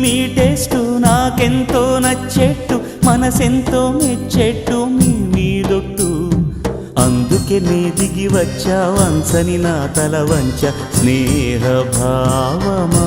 మీ taste నాకెంతో నచ్చెట్టు మనసెంతో మెచ్చెట్టు మీ మీదొట్టు అందుకే నే దిగి వచ్చా వంచని నా తల వంచ స్నేహ భావమా